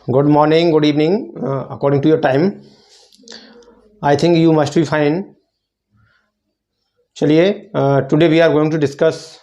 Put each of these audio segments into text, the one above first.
Good morning, good evening, according to your time. I think you must be fine. चलिए, today we are going to discuss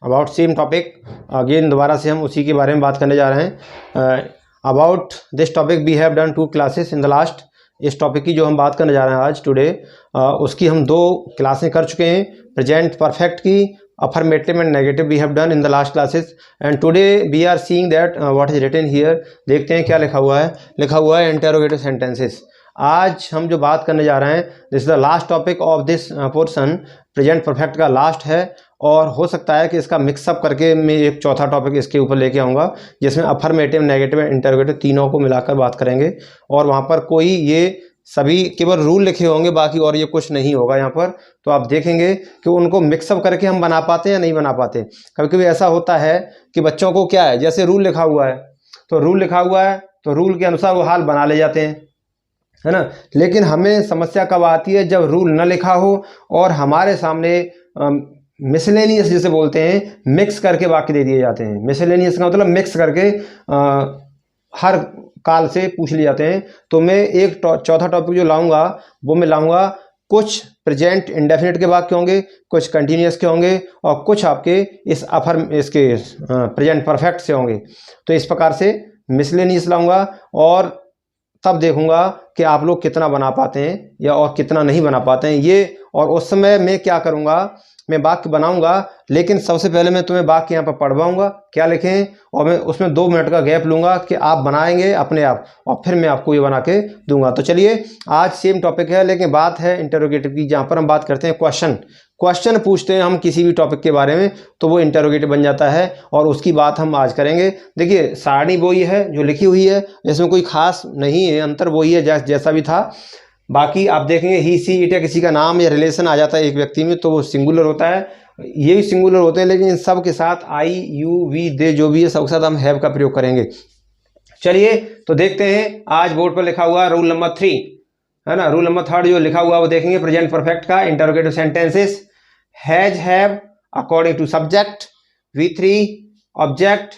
about same topic. Again दोबारा से हम उसी के बारे में बात करने जा रहे हैं. About this topic we have done 2 classes in the last. इस टॉपिक की जो हम बात करने जा रहे हैं आज टुडे, उसकी हम 2 क्लासें कर चुके हैं. प्रेजेंट परफेक्ट की affirmative and negative we have done in the last classes, and today we are seeing that what is written here. देखते हैं क्या लिखा हुआ है. लिखा हुआ है interrogative sentences. आज हम जो बात करने जा रहे हैं, this is the last topic of this portion. Present perfect का लास्ट है और हो सकता है कि इसका मिक्सअप करके मैं एक चौथा टॉपिक इसके ऊपर लेके आऊँगा, जिसमें अफर्मेटिव, नेगेटिव एंड इंटरोगेटिव तीनों को मिलाकर बात करेंगे. और वहाँ पर कोई ये सभी केवल रूल लिखे होंगे, बाकी और ये कुछ नहीं होगा यहाँ पर. तो आप देखेंगे कि उनको मिक्सअप करके हम बना पाते हैं या नहीं बना पाते. कभी कभी ऐसा होता है कि बच्चों को क्या है, जैसे रूल लिखा हुआ है तो रूल लिखा हुआ है तो रूल के अनुसार वो हाल बना ले जाते हैं, है ना. लेकिन हमें समस्या कब आती है, जब रूल न लिखा हो और हमारे सामने मिसलेनियस जिसे बोलते हैं, मिक्स करके वाक्य दे दिए जाते हैं. मिसलेनियस का मतलब मिक्स करके हर काल से पूछ लिए जाते हैं. तो मैं एक चौथा टॉपिक जो लाऊंगा वो मैं लाऊंगा, कुछ प्रेजेंट इंडेफिनिट के वाक्य होंगे, कुछ कंटिन्यूअस के होंगे और कुछ आपके इसके प्रेजेंट परफेक्ट से होंगे. तो इस प्रकार से मिसलेनियस लाऊंगा और तब देखूंगा कि आप लोग कितना बना पाते हैं या और कितना नहीं बना पाते हैं ये. और उस समय मैं क्या करूंगा, मैं वाक्य बनाऊंगा, लेकिन सबसे पहले मैं तुम्हें वाक्य यहाँ पर पढ़वाऊंगा क्या लिखें, और मैं उसमें 2 मिनट का गैप लूंगा कि आप बनाएंगे अपने आप, और फिर मैं आपको ये बना के दूंगा. तो चलिए, आज सेम टॉपिक है लेकिन बात है इंटरोगेटिव की, जहाँ पर हम बात करते हैं क्वेश्चन पूछते हैं हम किसी भी टॉपिक के बारे में, तो वो इंटरोगेटिव बन जाता है और उसकी बात हम आज करेंगे. देखिए, सारणी वही है जो लिखी हुई है, इसमें कोई खास नहीं है, अंतर वही है जैसा भी था. बाकी आप देखेंगे ही सी इट या किसी का नाम या रिलेशन आ जाता है एक व्यक्ति में तो वो सिंगुलर होता है, ये भी सिंगुलर होते हैं, लेकिन इन सब के साथ आई, यू, वी, दे जो भी है सबके साथ हम हैव का प्रयोग करेंगे. चलिए तो देखते हैं. आज बोर्ड पर लिखा हुआ रूल नंबर 3 है ना. रूल नंबर 3 जो लिखा हुआ वो देखेंगे. प्रेजेंट परफेक्ट का interrogative sentences, has, have according to subject, V3 object,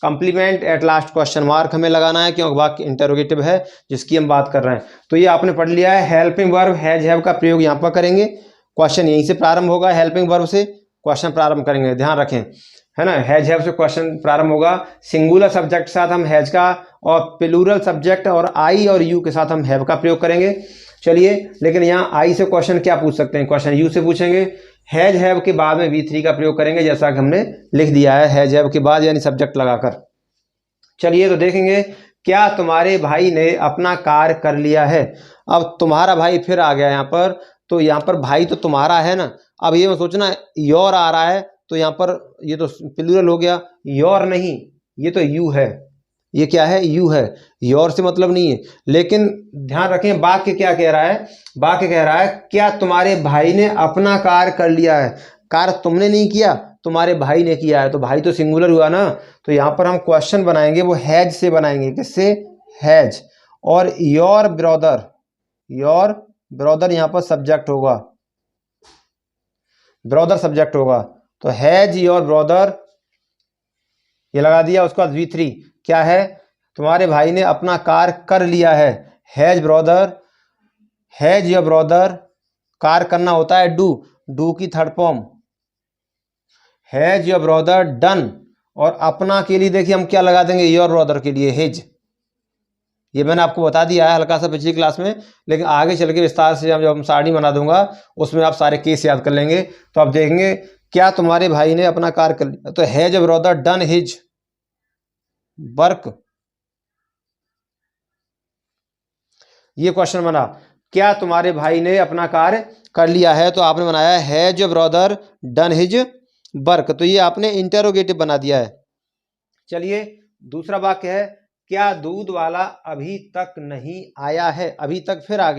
complement, at last question mark हमें लगाना है क्योंकि वाक्य इंटरोगेटिव है जिसकी हम बात कर रहे हैं. तो ये आपने पढ़ लिया है. हेल्पिंग वर्ब हैज, हैव का प्रयोग यहाँ पर करेंगे. क्वेश्चन यहीं से प्रारंभ होगा, हेल्पिंग वर्ब से क्वेश्चन प्रारंभ करेंगे, ध्यान रखें, है ना. हैज, हैव से क्वेश्चन प्रारंभ होगा. सिंगुलर सब्जेक्ट के साथ हम हैज का, और प्लूरल सब्जेक्ट और आई और यू के साथ हम हैव का प्रयोग करेंगे. चलिए, लेकिन यहाँ आई से क्वेश्चन क्या पूछ सकते हैं, क्वेश्चन यू से पूछेंगे. हैज, हैव के बाद में V3 का प्रयोग करेंगे, जैसा कि हमने लिख दिया है, हैज, हैव के बाद यानी सब्जेक्ट लगाकर. चलिए तो देखेंगे, क्या तुम्हारे भाई ने अपना कार्य कर लिया है. अब तुम्हारा भाई फिर आ गया यहाँ पर, तो यहाँ पर भाई तो तुम्हारा है ना. अब ये मत सोचना योर आ रहा है तो यहाँ पर ये तो प्लूरल हो गया, योर नहीं, ये तो यू है. ये क्या है, यू है. योर से मतलब नहीं है. लेकिन ध्यान रखें, वाक्य क्या कह रहा है, वाक्य कह रहा है क्या तुम्हारे भाई ने अपना कार्य कर लिया है. कार्य तुमने नहीं किया, तुम्हारे भाई ने किया है, तो भाई तो सिंगुलर हुआ ना. तो यहाँ पर हम क्वेश्चन बनाएंगे वो हैज से बनाएंगे. किससे, हैज. और योर ब्रदर यहाँ पर सब्जेक्ट होगा, ब्रदर सब्जेक्ट होगा. तो हैज योर ब्रदर ये लगा दिया. उसके बाद V3 क्या है, तुम्हारे भाई ने अपना कार्य कर लिया है. हैज योर ब्रदर, कार्य करना होता है डू की third form. Has your brother done, और अपना के लिए देखिए हम क्या लगा देंगे, योर ब्रदर के लिए हिज. ये मैंने आपको बता दिया है हल्का सा पिछली क्लास में, लेकिन आगे चल के विस्तार से जब हम सारणी बना दूंगा उसमें आप सारे केस याद कर लेंगे. तो आप देखेंगे क्या तुम्हारे भाई ने अपना कार्य कर लिया, तो has your brother done his work. ये क्वेश्चन बना, क्या तुम्हारे भाई ने अपना कार्य कर लिया है, तो आपने बनाया has your brother done his work. तो ये आपने इंटरोगेटिव बना दिया है. चलिए, दूसरा वाक्य है, क्या दूध वाला अभी तक नहीं आया है. अभी तक फिर आ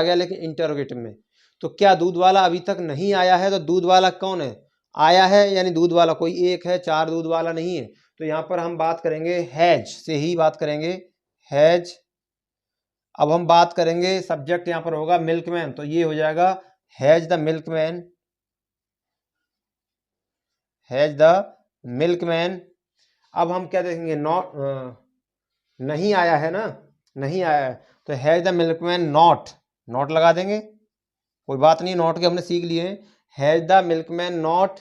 गया लेकिन इंटरोगेटिव में. तो क्या दूध वाला अभी तक नहीं आया है, तो दूध वाला कौन है, आया है, यानी दूध वाला कोई एक है, 4 दूध वाला नहीं है. तो यहाँ पर हम बात करेंगे हैज से ही बात करेंगे, हैज. अब हम बात करेंगे, सब्जेक्ट यहाँ पर होगा मिल्कमैन, तो ये हो जाएगा हैज द मिल्कमैन. अब हम क्या देखेंगे, नहीं आया है ना, नहीं आया है, तो has the milkman not, not लगा देंगे, कोई बात नहीं, नॉट के हमने सीख लिए हैं। हैज द मिल्कमैन नॉट,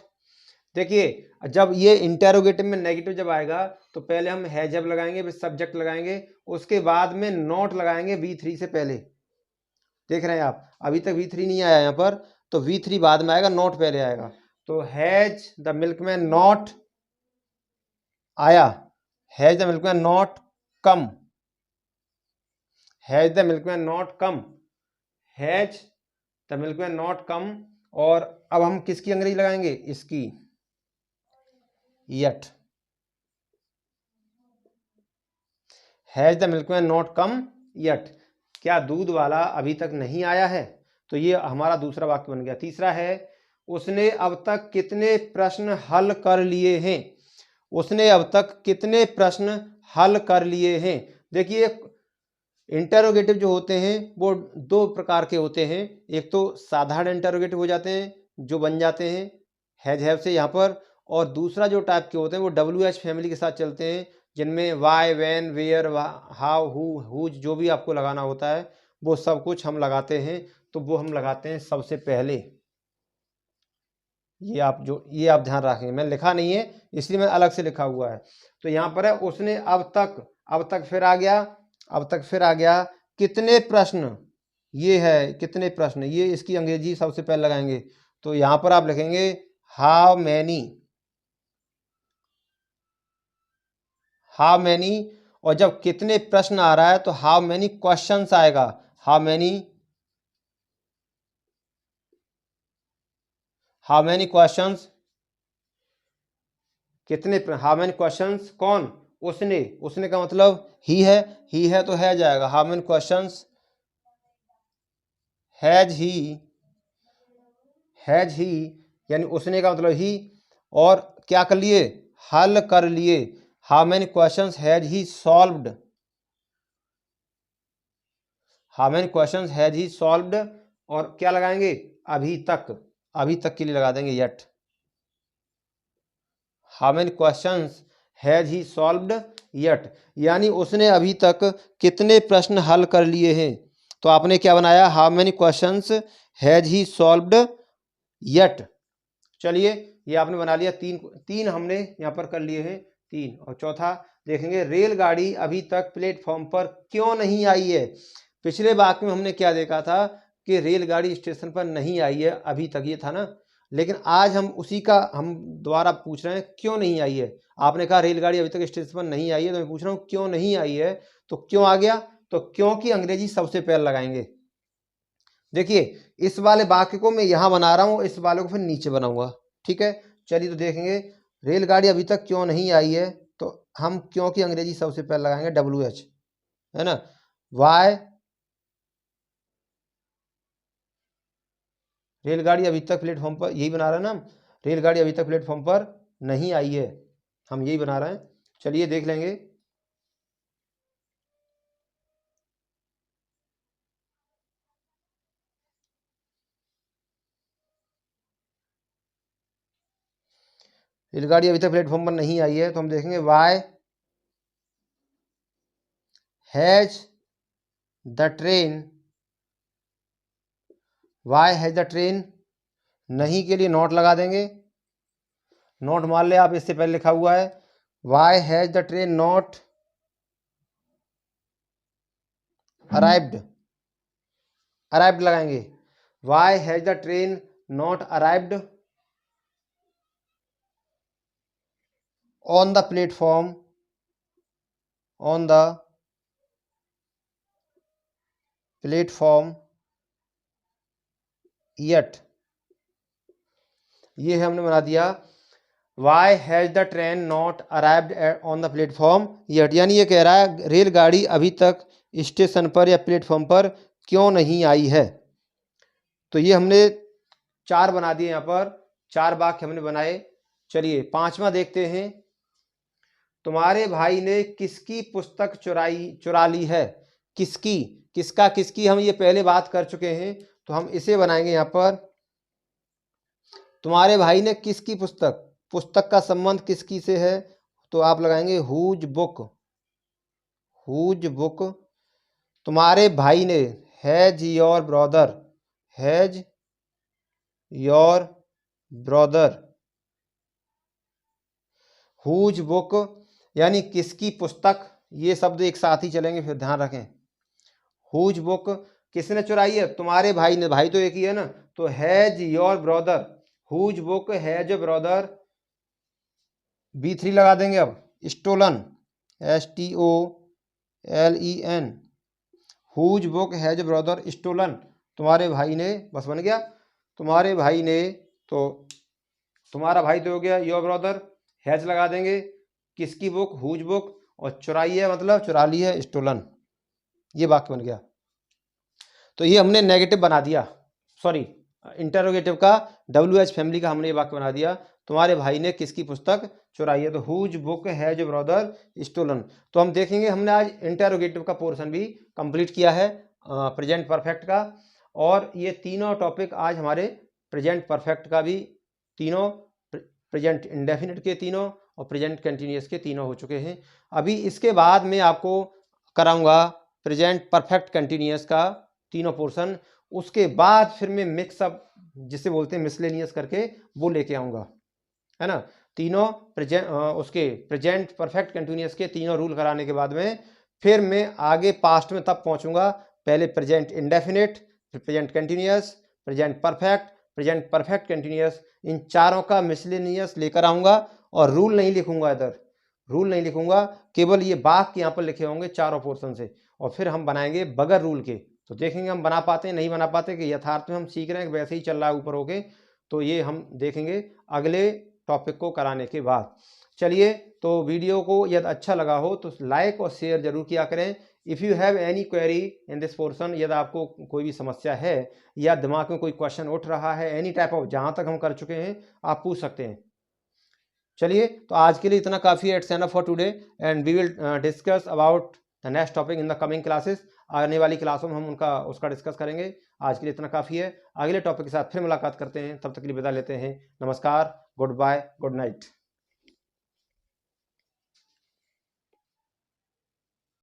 देखिए जब ये इंटेरोगेटिव में नेगेटिव जब आएगा तो पहले हम हैज हैव लगाएंगे, फिर सब्जेक्ट लगाएंगे, उसके बाद में नॉट लगाएंगे V3 से पहले। देख रहे हैं आप, अभी तक V3 नहीं आया यहाँ पर, तो V3 बाद में आएगा, नॉट पहले आएगा। तो हैज द मिल्कमैन नॉट आया, has the milkman not come, has the milkman not come, has the milkman not come. और अब हम किसकी अंग्रेजी लगाएंगे, इसकी, yet, has the milkman not come yet, क्या दूध वाला अभी तक नहीं आया है, तो ये हमारा दूसरा वाक्य बन गया। तीसरा है उसने अब तक कितने प्रश्न हल कर लिए हैं, उसने अब तक कितने प्रश्न हल कर लिए हैं। देखिए इंटरोगेटिव जो होते हैं वो दो प्रकार के होते हैं, एक तो साधारण इंटरोगेटिव हो जाते हैं जो बन जाते हैं हैज हैव से यहाँ पर, और दूसरा जो टाइप के होते हैं वो WH फैमिली के साथ चलते हैं, जिनमें why, when, where, how, whose जो भी आपको लगाना होता है वो सब कुछ हम लगाते हैं। तो वो हम लगाते हैं सबसे पहले, ये आप ध्यान रखेंगे, मैंने लिखा नहीं है इसलिए मैं अलग से लिखा हुआ है। तो यहाँ पर है उसने अब तक फिर आ गया, अब तक फिर आ गया कितने प्रश्न, ये है कितने प्रश्न, ये इसकी अंग्रेजी सबसे पहले लगाएंगे। तो यहाँ पर आप लिखेंगे हाउ मैनी, हाउ मैनी, और जब कितने प्रश्न आ रहा है तो हाउ मैनी क्वेश्चंस आएगा, हाउ मैनी क्वेश्चंस, कितने, हाउ मैनी क्वेश्चंस, कौन, उसने का मतलब ही है तो है जाएगा, how many questions has he, यानी उसने का मतलब ही, और क्या कर लिए, हल कर लिए, how many questions has he solved, how many questions has he solved, और क्या लगाएंगे, अभी तक के लिए लगा देंगे yet, how many questions has he solved yet, यानी उसने अभी तक कितने प्रश्न हल कर लिए हैं। तो आपने क्या बनाया, how many questions has he solved yet. चलिए ये आपने बना लिया, तीन हमने यहाँ पर कर लिए हैं, तीन। और चौथा देखेंगे, रेलगाड़ी अभी तक प्लेटफॉर्म पर क्यों नहीं आई है। पिछले वाक्य में हमने क्या देखा था कि रेलगाड़ी स्टेशन पर नहीं आई है अभी तक, ये था ना, लेकिन आज हम उसी का हम दोबारा पूछ रहे हैं क्यों नहीं आई है। आपने कहा रेलगाड़ी अभी तक स्टेशन पर नहीं आई है, तो मैं पूछ रहा हूँ क्यों नहीं आई है, तो क्यों आ गया, तो क्यों की अंग्रेजी सबसे पहले लगाएंगे। देखिए इस वाले वाक्य को मैं यहाँ बना रहा हूँ, इस वाले को फिर नीचे बनाऊंगा, ठीक है। चलिए तो देखेंगे, रेलगाड़ी अभी तक क्यों नहीं आई है, तो हम क्यों की अंग्रेजी सबसे पहले लगाएंगे WH, है ना, वाई, रेलगाड़ी अभी तक प्लेटफॉर्म पर, यही बना रहे हैं ना हम, रेलगाड़ी अभी तक प्लेटफॉर्म पर नहीं आई है, हम यही बना रहे हैं। चलिए देख लेंगे, रेलगाड़ी अभी तक प्लेटफॉर्म पर नहीं आई है, तो हम देखेंगे why has the train, why has the train, नहीं के लिए नॉट लगा देंगे, नॉट मान ले आप, इससे पहले लिखा हुआ है, why has the train not arrived, arrived लगाएंगे, why has the train not arrived on the platform, on the platform yet, ये है हमने बना दिया, why has the train not arrived on the platform yet, यानी ये कह रहा है रेलगाड़ी अभी तक स्टेशन पर या प्लेटफॉर्म पर क्यों नहीं आई है। तो ये हमने 4 बना दिए, यहाँ पर 4 वाक्य हमने बनाए। चलिए 5वां देखते हैं, तुम्हारे भाई ने किसकी पुस्तक चुरा ली है, किसकी, किसका, किसकी हम ये पहले बात कर चुके हैं, तो हम इसे बनाएंगे यहाँ पर, तुम्हारे भाई ने किसकी पुस्तक, पुस्तक का संबंध किसकी से है, तो आप लगाएंगे हुज बुक, हुज बुक तुम्हारे भाई ने, has your brother, has your brother, whose book यानी किसकी पुस्तक, ये शब्द एक साथ ही चलेंगे, फिर ध्यान रखें। हुज बुक किसने चुराई है, तुम्हारे भाई ने, भाई तो एक ही है ना, तो has your brother, whose book has brother, B3 लगा देंगे अब, stolen, STOLEN, whose book has brother stolen, तुम्हारे भाई ने, बस बन गया, तुम्हारे भाई ने, तो तुम्हारा भाई तो हो गया, योर ब्रदर, हैज लगा देंगे, किसकी बुक, हुज बुक, और चुराई है मतलब चुरा ली है, स्टोलन, ये वाक्य बन गया। तो ये हमने नेगेटिव बना दिया, सॉरी इंटरोगेटिव का, WH फैमिली का हमने ये वाक्य बना दिया, तुम्हारे भाई ने किसकी पुस्तक चुराई है, तो whose book has brother stolen. तो हम देखेंगे, हमने आज इंटरोगेटिव का पोर्शन भी कंप्लीट किया है प्रेजेंट परफेक्ट का, और ये तीनों टॉपिक आज हमारे प्रेजेंट परफेक्ट का भी, तीनों प्रेजेंट इंडेफिनिट के तीनों और प्रेजेंट कंटिन्यूअस के तीनों हो चुके हैं। अभी इसके बाद मैं आपको कराऊंगा प्रेजेंट परफेक्ट कंटिन्यूअस का तीनों पोर्शन, उसके बाद फिर मैं मिक्सअप जिसे बोलते हैं मिसलेनियस करके वो लेके आऊँगा, है ना। तीनों उसके प्रेजेंट परफेक्ट कंटिन्यूअस के तीनों रूल कराने के बाद में फिर मैं आगे पास्ट में तब पहुँचूँगा, पहले प्रेजेंट इंडेफिनिट, फिर present continuous, present perfect continuous, इन चारों का मिसलेनियस लेकर आऊँगा, और रूल नहीं लिखूंगा, इधर रूल नहीं लिखूंगा, केवल ये वाक्य यहाँ पर लिखे होंगे चारों पोर्शन से, और फिर हम बनाएंगे बगैर रूल के, तो देखेंगे हम बना पाते हैं नहीं बना पाते, कि यथार्थ में हम सीख रहे हैं कि वैसे ही चल रहा है ऊपर होके, तो ये हम देखेंगे अगले टॉपिक को कराने के बाद। चलिए, तो वीडियो को यदि अच्छा लगा हो तो लाइक और शेयर जरूर किया करें। If you have any query in this portion, यदि आपको कोई भी समस्या है या दिमाग में कोई क्वेश्चन उठ रहा है, एनी टाइप ऑफ, जहाँ तक हम कर चुके हैं आप पूछ सकते हैं। चलिए, तो आज के लिए इतना काफ़ी है, it's enough for today, and we will discuss about the next topic in the coming classes. आने वाली क्लासों में हम उसका डिस्कस करेंगे। आज के लिए इतना काफ़ी है, अगले टॉपिक के साथ फिर मुलाकात करते हैं, तब तक के लिए विदा लेते हैं। नमस्कार, गुड बाय, गुड नाइट।